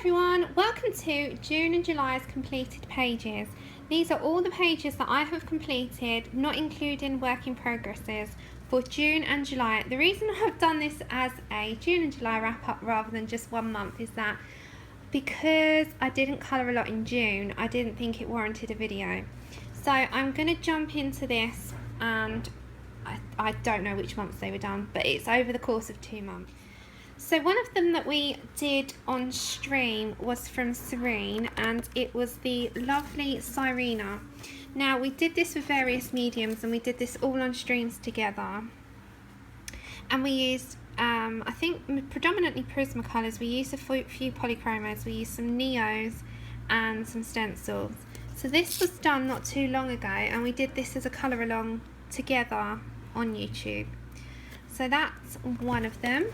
everyone, welcome to June and July's completed pages. These are all the pages that I have completed, not including work in progresses, for June and July. The reason I've done this as a June and July wrap up rather than just 1 month is that because I didn't colour a lot in June, I didn't think it warranted a video. So I'm going to jump into this, and I don't know which months they were done, but it's over the course of 2 months. So one of them that we did on stream was from Serene, and it was the lovely Sirena. Now we did this with various mediums, and we did this all on streams together, and we used I think predominantly Prismacolors. We used a few polychromos, we used some Neos and some stencils. So this was done not too long ago, and we did this as a colour along together on YouTube. So that's one of them.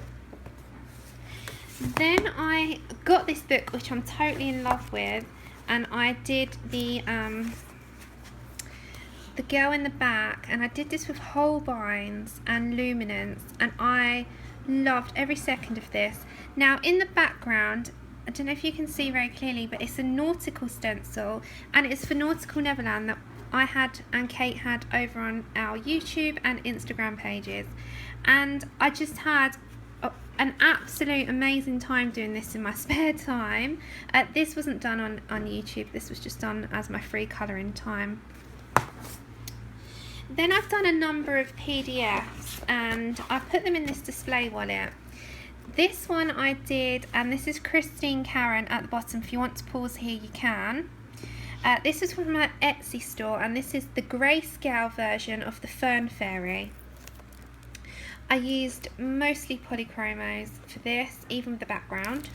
Then I got this book, which I'm totally in love with, and I did the girl in the back, and I did this with Holbeins and Luminance, and I loved every second of this. Now in the background, I don't know if you can see very clearly, but it's a nautical stencil, and it's for Nautical Neverland that I had and Kate had over on our YouTube and Instagram pages, and I just had an absolute amazing time doing this in my spare time. This wasn't done on YouTube, this was just done as my free colouring time. Then I've done a number of PDFs, and I put them in this display wallet. This one I did, and this is Christine Karron at the bottom. If you want to pause here, you can. This is from my Etsy store, and this is the grayscale version of the Fern Fairy. I used mostly polychromos for this, even with the background.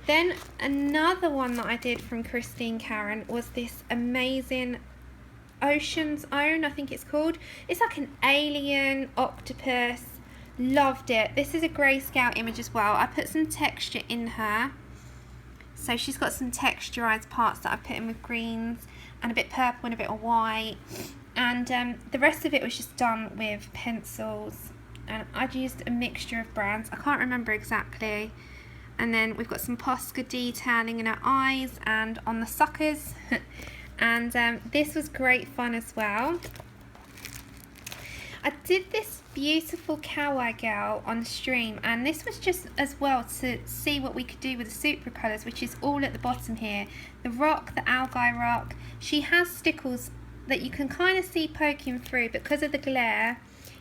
Then another one that I did from Christine Karron was this amazing Ocean's Own, I think it's called. It's like an alien octopus. Loved it. This is a grayscale image as well. I put some texture in her. So she's got some texturized parts that I put in with greens and a bit purple and a bit of white. And the rest of it was just done with pencils. And I'd used a mixture of brands, I can't remember exactly. And then we've got some Posca detailing in her eyes and on the suckers. And this was great fun as well. I did this beautiful kawaii girl on stream, and this was just as well to see what we could do with the super colours, which is all at the bottom here. The rock, the algae rock. She has stickles that you can kind of see poking through, but because of the glare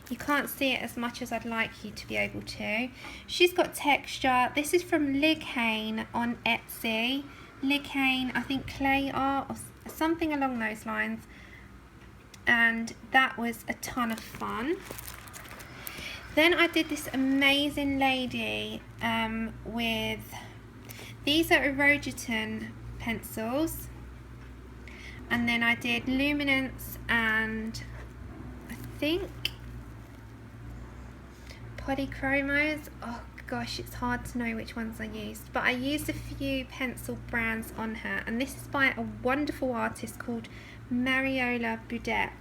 you can't see it as much as I'd like you to be able to. She's got texture. This is from Lighane on Etsy. Lighane, I think clay art or something along those lines. And that was a ton of fun. Then I did this amazing lady with, these are Erogeton pencils. And then I did Luminance and I think polychromos. Oh gosh, it's hard to know which ones I used, but I used a few pencil brands on her, and this is by a wonderful artist called Mariola Budek.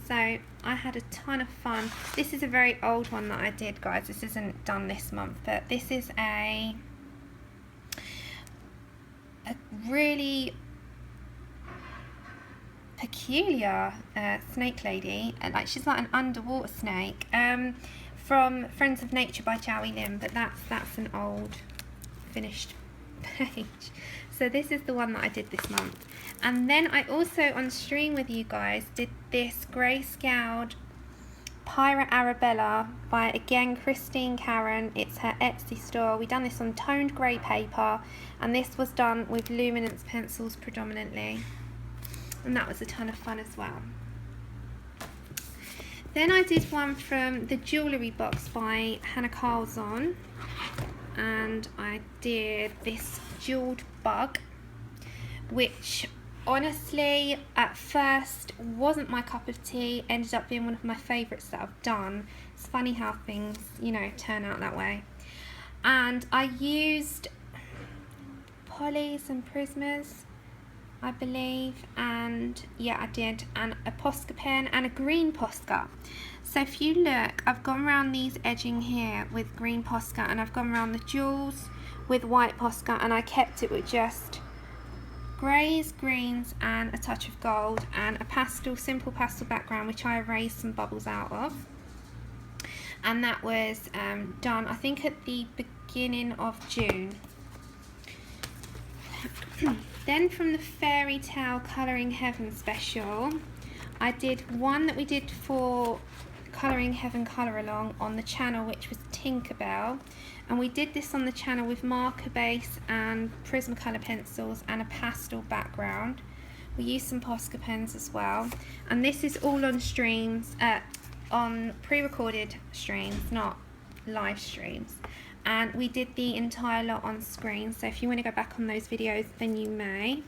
So I had a ton of fun. This is a very old one that I did, guys. This isn't done this month, but this is a really peculiar snake lady, and like she's like an underwater snake. From Friends of Nature by Joey Lim, but that's an old finished page. So this is the one that I did this month. And then I also on stream with you guys did this grayscaled Pirate Arabella by again Christine Karron. It's her Etsy store. We done this on toned grey paper, and this was done with Luminance pencils predominantly, and that was a ton of fun as well. Then I did one from the Jewellery Box by Hannah Carlson, and I did this jewelled bug, which honestly at first wasn't my cup of tea, ended up being one of my favourites that I've done. It's funny how things, you know, turn out that way. And I used polys and prismas, I believe, and yeah, I did, and a Posca pen and a green Posca. So if you look, I've gone around these edging here with green Posca, and I've gone around the jewels with white Posca, and I kept it with just greys, greens and a touch of gold and a pastel, simple pastel background which I erased some bubbles out of. And that was done, I think, at the beginning of June. Then from the Fairy Tale Colouring Heaven special, I did one that we did for Colouring Heaven Colour Along on the channel, which was Tinkerbell, and we did this on the channel with marker base and Prismacolor pencils and a pastel background. We used some Posca pens as well, and this is all on streams, on pre-recorded streams, not live streams, and we did the entire lot on screen, so if you want to go back on those videos then you may.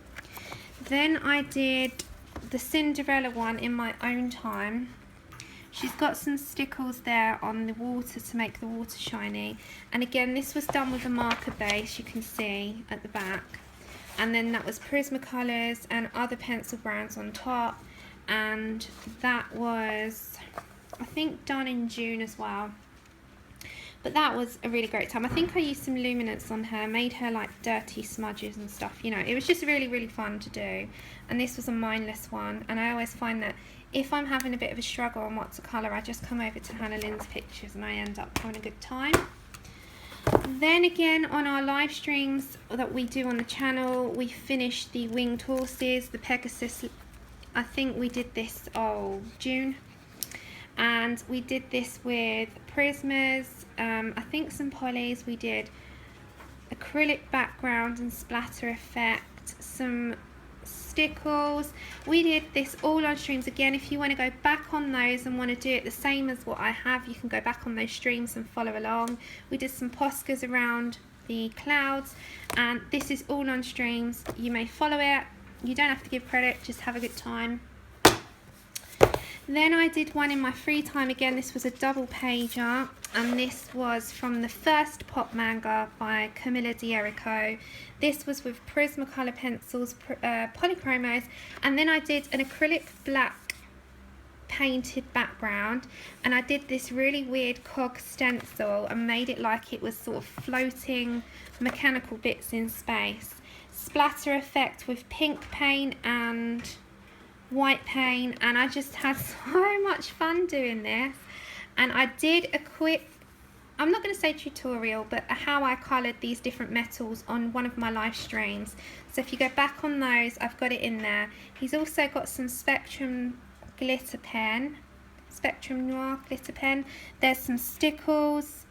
Then I did the Cinderella one in my own time. She's got some stickles there on the water to make the water shiny, and again this was done with a marker base, you can see at the back, and then that was Prismacolors and other pencil brands on top, and that was, I think, done in June as well. But that was a really great time. I think I used some luminance on her, made her like dirty smudges and stuff, you know. It was just really, really fun to do. And this was a mindless one. And I always find that if I'm having a bit of a struggle on what to colour, I just come over to Hannah Lynn's pictures and I end up having a good time. Then again, on our live streams that we do on the channel, we finished the winged horses, the Pegasus. I think we did this, June. And we did this with Prismas, I think some polys, we did acrylic background and splatter effect, some stickles. We did this all on streams. Again, if you want to go back on those and want to do it the same as what I have, you can go back on those streams and follow along. We did some Poscas around the clouds, and this is all on streams. You may follow it, you don't have to give credit, just have a good time. Then I did one in my free time. Again, this was a double pager, and this was from the first pop manga by Camilla D'Erico. This was with Prismacolor pencils, polychromos, and then I did an acrylic black painted background, and I did this really weird cog stencil and made it like it was sort of floating mechanical bits in space. Splatter effect with pink paint and white paint, and I just had so much fun doing this. And I did a quick, I'm not going to say tutorial, but how I coloured these different metals on one of my live streams. So if you go back on those, I've got it in there. He's also got some Spectrum glitter pen, Spectrum Noir glitter pen. There's some stickles,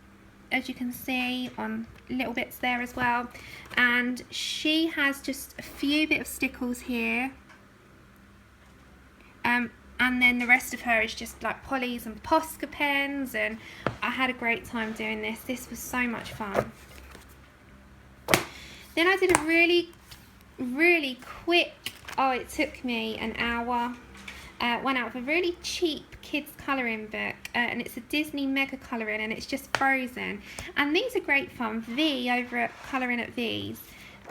as you can see, on little bits there as well. And she has just a few bit of stickles here. And then the rest of her is just like polys and Posca pens, and I had a great time doing this. This was so much fun. Then I did a really, really quick, it took me an hour, one out of a really cheap kids colouring book, and it's a Disney mega colouring, and it's just Frozen. And these are great fun. V over at Colouring at V's,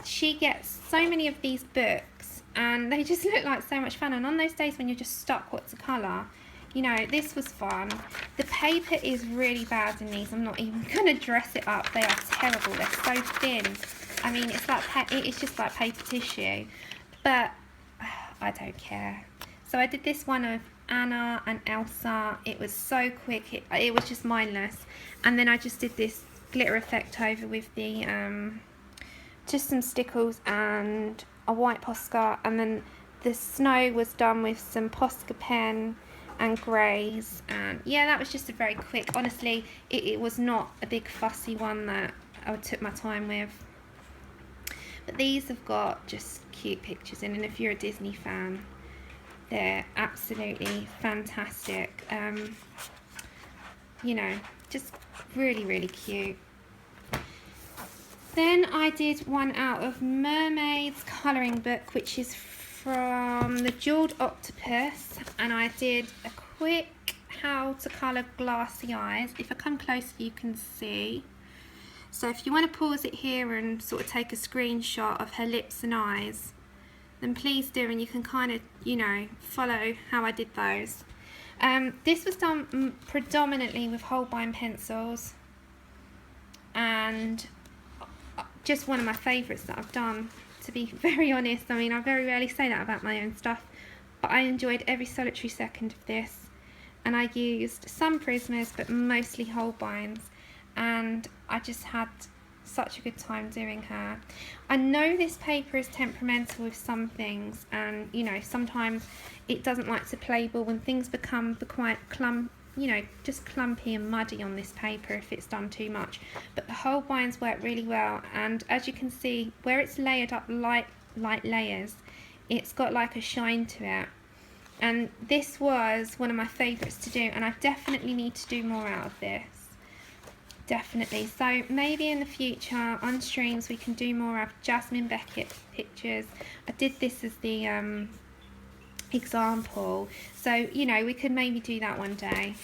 she gets so many of these books, and they just look like so much fun. And on those days when you're just stuck what to colour, you know, this was fun. The paper is really bad in these. I'm not even going to dress it up. They are terrible. They're so thin. I mean, it's like it's just like paper tissue. But I don't care. So I did this one of Anna and Elsa. It was so quick. It was just mindless. And then I just did this glitter effect over with the just some stickles and a white Posca, and then the snow was done with some Posca pen and greys. And yeah, that was just a very quick, honestly, it was not a big fussy one that I took my time with. But these have got just cute pictures in, and if you're a Disney fan, they're absolutely fantastic. You know, just really, really cute. Then I did one out of Mermaid's colouring book, which is from the Jeweled Octopus, and I did a quick how to colour glassy eyes. If I come closer you can see. So if you want to pause it here and sort of take a screenshot of her lips and eyes, then please do, and you can kind of, you know, follow how I did those. This was done predominantly with Holbein pencils, and just one of my favourites that I've done, to be very honest. I mean, I very rarely say that about my own stuff, but I enjoyed every solitary second of this, and I used some Prismas but mostly Holbeins, and I just had such a good time doing her. I know this paper is temperamental with some things, and you know, sometimes it doesn't like to play ball when things become quite just clumpy and muddy on this paper if it's done too much, but the Holbeins work really well, and as you can see where it's layered up light layers, it's got like a shine to it, and this was one of my favourites to do, and I definitely need to do more out of this. Definitely. So maybe in the future on streams we can do more of Jasmine Beckett pictures. I did this as the example, so you know, we could maybe do that one day.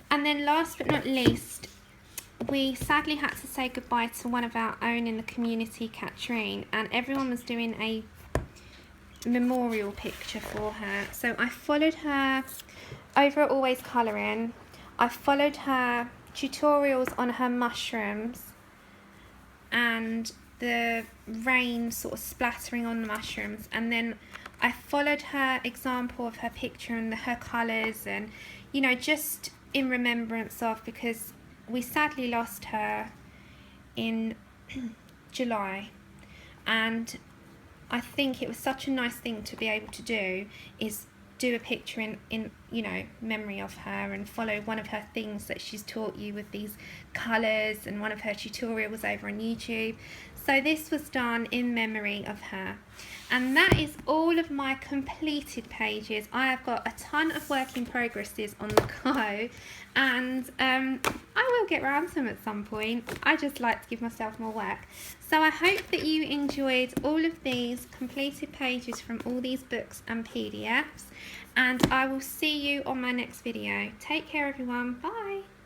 And then last but not least, we sadly had to say goodbye to one of our own in the community, Katrine, and everyone was doing a memorial picture for her. So I followed her over at Always Colouring. I followed her tutorials on her mushrooms and the rain sort of splattering on the mushrooms, and then I followed her example of her picture and her colours, and you know, just in remembrance of, because we sadly lost her in July, and I think it was such a nice thing to be able to do, is do a picture in you know, memory of her, and follow one of her things that she's taught you with these colours, and one of her tutorials over on YouTube. So this was done in memory of her, and that is all of my completed pages. I have got a ton of work in progresses on the go, and I will get around to them at some point. I just like to give myself more work. So I hope that you enjoyed all of these completed pages from all these books and PDFs, and I will see you on my next video. Take care everyone, bye.